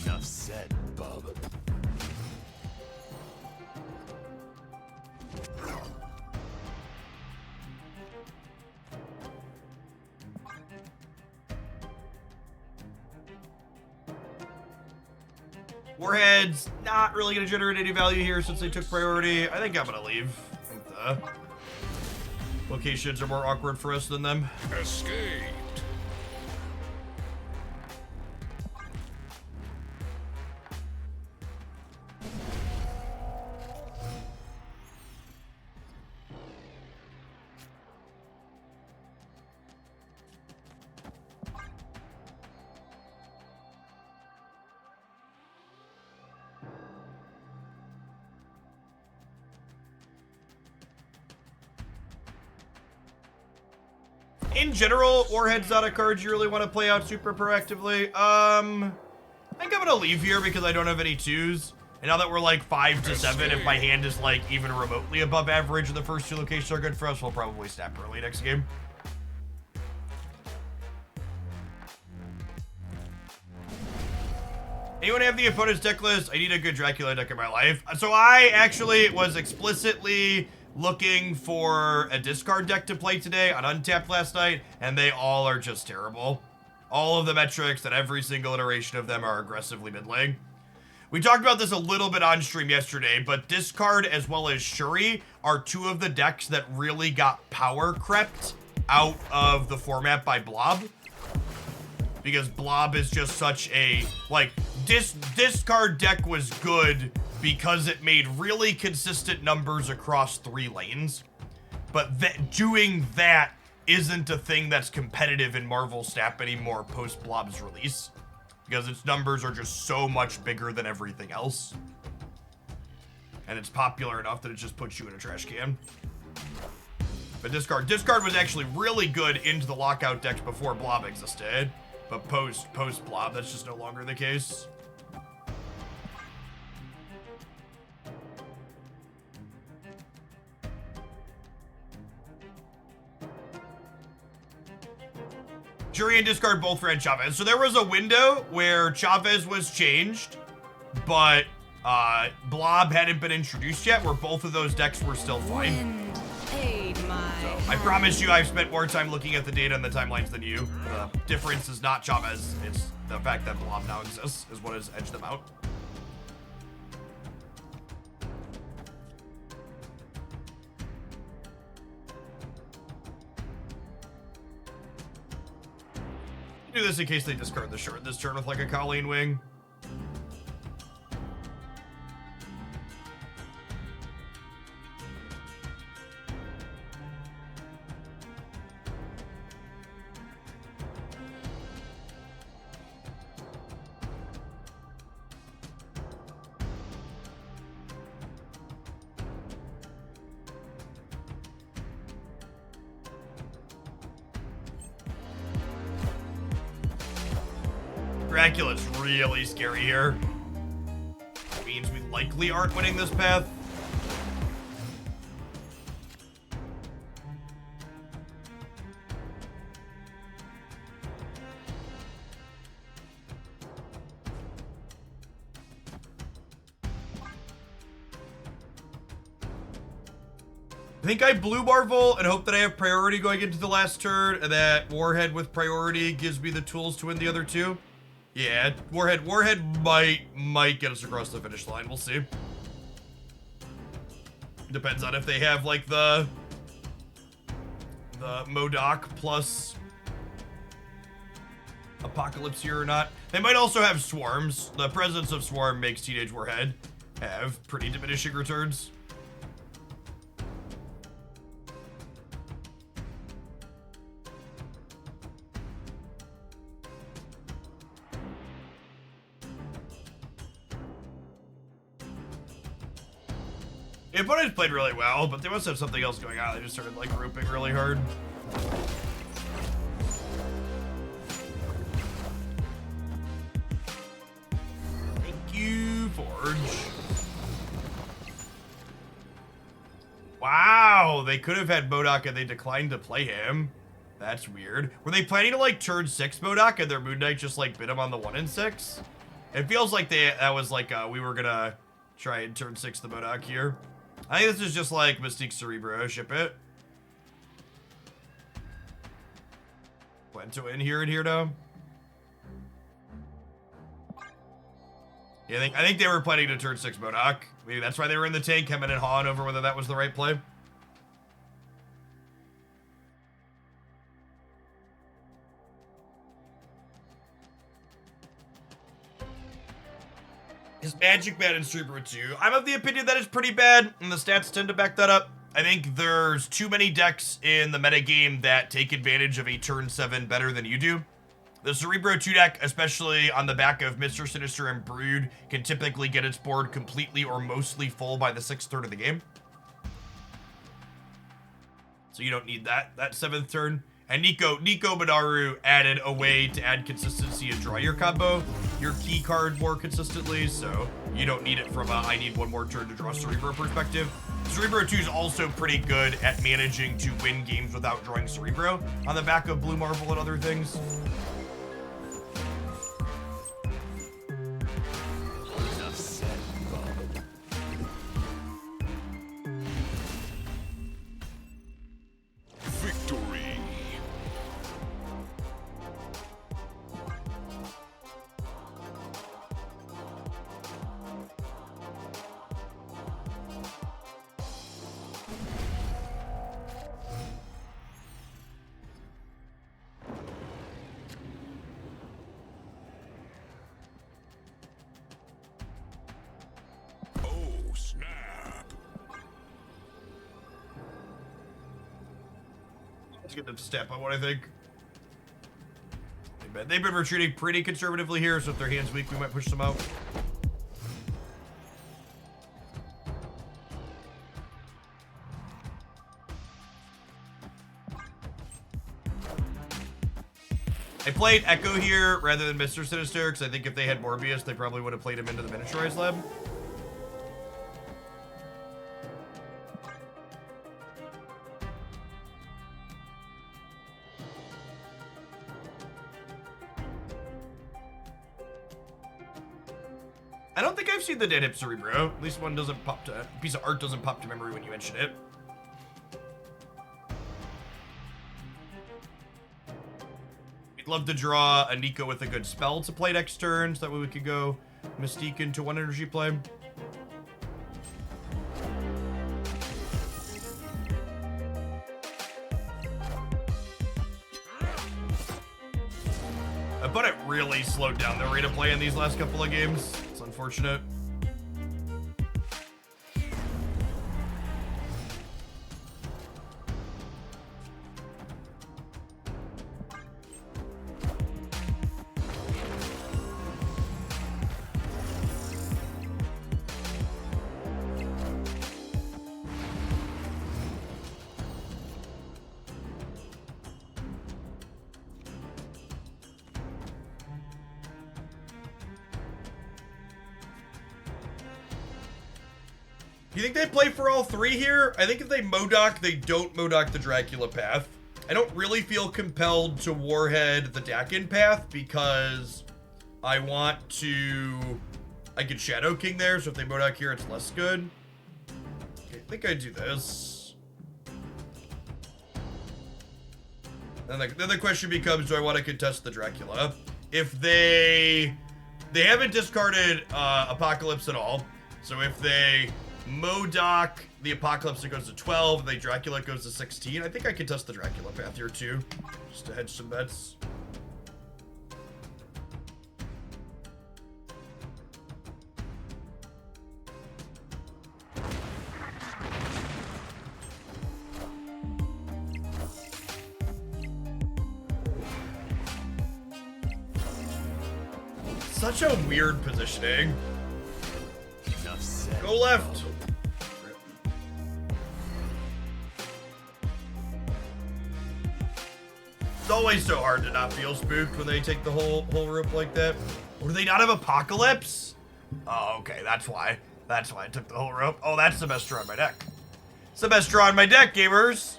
Enough said, bub. Warhead's not really going to generate any value here since they took priority. I think I'm going to leave. I think the locations are more awkward for us than them. Escaped. In general, Warhead's not a card you really want to play out super proactively. I think I'm going to leave here because I don't have any 2s. And now that we're like 5 to 7, if my hand is like even remotely above average and the first 2 locations are good for us, we'll probably snap early next game. Anyone have the opponent's deck list? I need a good Dracula deck in my life. So I actually was explicitly looking for a discard deck to play today on Untapped last night, and they all are just terrible. All of the metrics and every single iteration of them are aggressively mid-lane. We talked about this a little bit on stream yesterday, but Discard as well as Shuri are 2 of the decks that really got power crept out of the format by Blob. Because Blob is just such a, like, Discard deck was good because it made really consistent numbers across 3 lanes. But doing that isn't a thing that's competitive in Marvel Snap anymore post Blob's release. Because its numbers are just so much bigger than everything else. and it's popular enough that it just puts you in a trash can. But discard was actually really good into the lockout decks before blob existed, but post blob, that's just no longer the case. Jury and discard both ran Chavez. So there was a window where Chavez was changed, but Blob hadn't been introduced yet, where both of those decks were still fine. Wind paid my I promise you I've spent more time looking at the data and the timelines than you. The difference is not Chavez, it's the fact that Blob now exists is what has edged them out. Do this in case they discard the short this turn with like a Colleen Wing. Dracula's really scary here. That means we likely aren't winning this path. I think I blue Marvel and hope that I have priority going into the last turn, and that Warhead with priority gives me the tools to win the other two. Yeah, Warhead might get us across the finish line. We'll see. Depends on if they have like the Modoc plus Apocalypse here or not. They might also have Swarms. The presence of Swarm makes Teenage Warhead have pretty diminishing returns. The opponents played really well, but they must have something else going on. They just started like grouping really hard. Thank you, Forge. Wow, they could have had Modoc and they declined to play him. That's weird. Were they planning to like turn 6 Modoc and their Moon Knight just like bit him on the 1 and 6? It feels like that was like we were gonna try and turn 6 the Modoc here. I think this is just like Mystique Cerebro, ship it. Plan to win here and here now. Yeah, I think they were planning to turn 6 Modoc. Maybe that's why they were in the tank, hemming and hawing over whether that was the right play. Is Magic bad in Cerebro 2? I'm of the opinion that it's pretty bad, and the stats tend to back that up. I think there's too many decks in the metagame that take advantage of a turn 7 better than you do. The Cerebro 2 deck, especially on the back of Mr. Sinister and Brood, can typically get its board completely or mostly full by the 6th turn of the game. So you don't need that 7th turn. And Nico Minaru added a way to add consistency and draw your combo, your key card more consistently, so you don't need it from a I need one more turn to draw Cerebro perspective. Cerebro 2 is also pretty good at managing to win games without drawing Cerebro on the back of Blue Marvel and other things. Enough said, bub. Victory. Oh, snap. Let's get them to step on what I think. They've been retreating pretty conservatively here, so if their hand's weak, we might push them out. I played Echo here rather than Mr. Sinister, because I think if they had Morbius, they probably would have played him into the Miniaturize Lab. I don't think I've seen the Dead Hip Cerebro. At least one doesn't pop to, a piece of art doesn't pop to memory when you mention it. We'd love to draw a Nico with a good spell to play next turn, so that way we could go Mystique into 1 energy play. But it really slowed down the rate of play in these last couple of games. It's unfortunate. You think they play for all 3 here? I think if they Modoc, they don't Modoc the Dracula path. I don't really feel compelled to Warhead the Dakin path because I want to... I get Shadow King there, so if they Modoc here, it's less good. Okay, I think I do this. Then the question becomes, do I want to contest the Dracula? If they haven't discarded Apocalypse at all, so if they Modoc the Apocalypse, it goes to 12, and the Dracula goes to 16. I think I contest the Dracula path here too, just to hedge some bets. Such a weird positioning. Enough said. Go left. It's always so hard to not feel spooked when they take the whole rope like that. Or do they not have Apocalypse? Oh, okay, that's why. That's why I took the whole rope. Oh, that's the best draw on my deck. It's the best draw on my deck, gamers.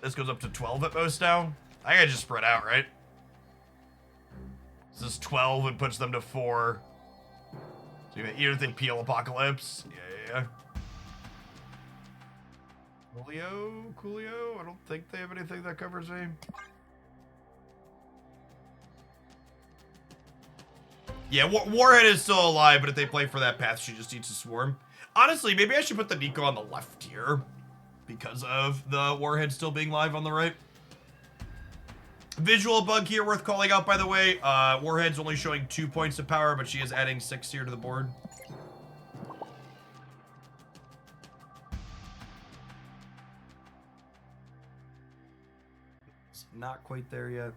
This goes up to 12 at most now. I gotta just spread out, right? This is 12 and puts them to 4. So you don't think Peel Apocalypse? Yeah. Coolio? I don't think they have anything that covers me. Yeah, Warhead is still alive, but if they play for that path, she just needs to swarm. Honestly, maybe I should put the Nico on the left here because of the Warhead still being live on the right. Visual bug here worth calling out, by the way. Warhead's only showing 2 points of power, but she is adding 6 here to the board. It's not quite there yet.